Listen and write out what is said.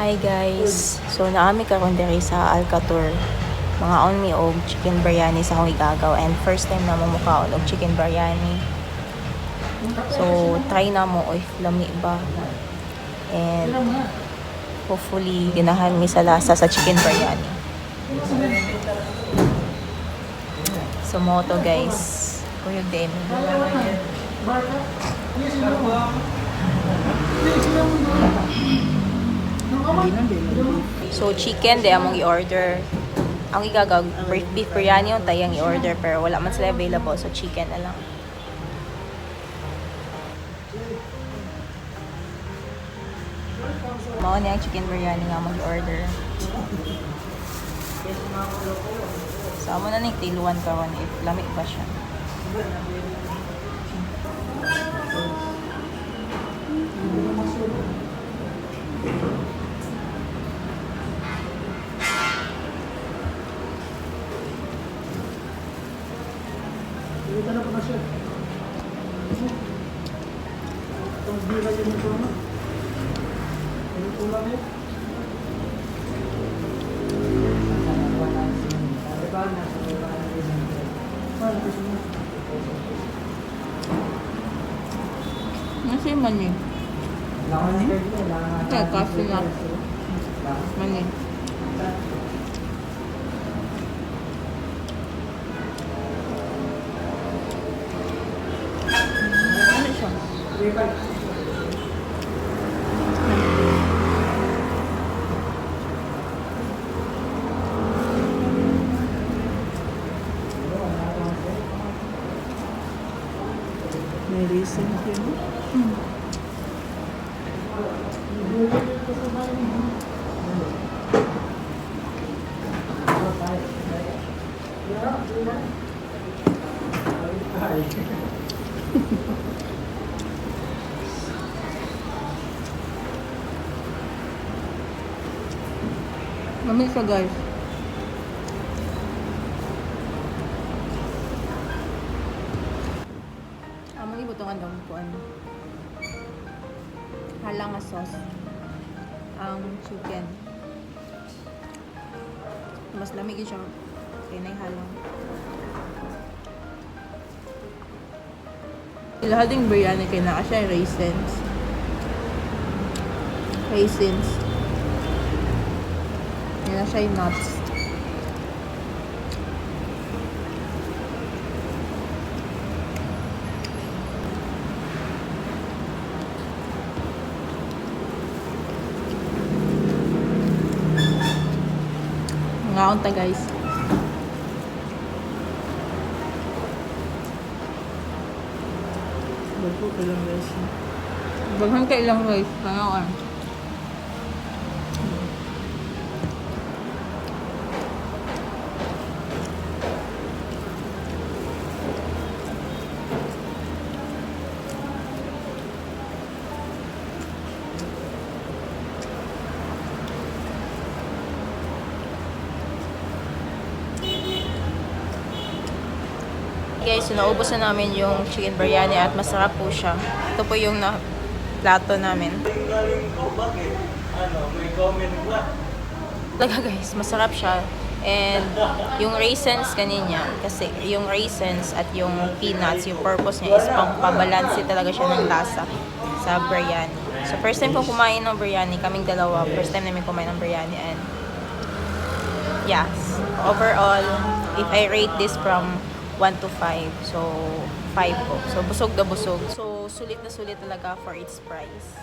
Hi guys! So naami karon diri sa Alcator. Mga onmi og chicken biryani sa akong igagaw and first time na mo mukaon og chicken biryani. So try na mo if lami ba. And hopefully ganahan mi sa lasa sa chicken biryani. So mo to guys. Kuyog din. So chicken di among i-order. Ang igagaw beef biryani yung tayang i-order pero wala man sila available so chicken na lang. Mao ni ang chicken biryani nga among i-order. So amo na ning tiluan karon if lamig ba siya. Ito na po na siya. Itong bila yun ito na. Ito lang yun. Nasi mani. Kaya kasi na. Mani. Ano siya? May reason yun. Mami siya guys. Among ibutongan daw ko ano. Halang nga sauce. Ang chicken. Mas lamig siya. Kaya na halang. Lahat ng biryani kaya na siya raisins. Raisins. Yan na siya yung nuts. Mga unta guys. Bago ka lang guys. Baghan ka ilang rice. Tangawan. Guys, so naubos na namin yung chicken biryani at masarap po siya. Ito po yung plato namin. Talaga guys, masarap siya. And yung raisins kanina, kasi yung raisins at yung peanuts, yung purpose niya is pang pabalansi talaga siya ng lasa sa biryani. So first time ko kumain ng biryani, kaming dalawa, first time namin kumain ng biryani and yes, overall, if I rate this from 1 to 5. So, 5 po. So, busog na busog. So, sulit na sulit talaga for its price.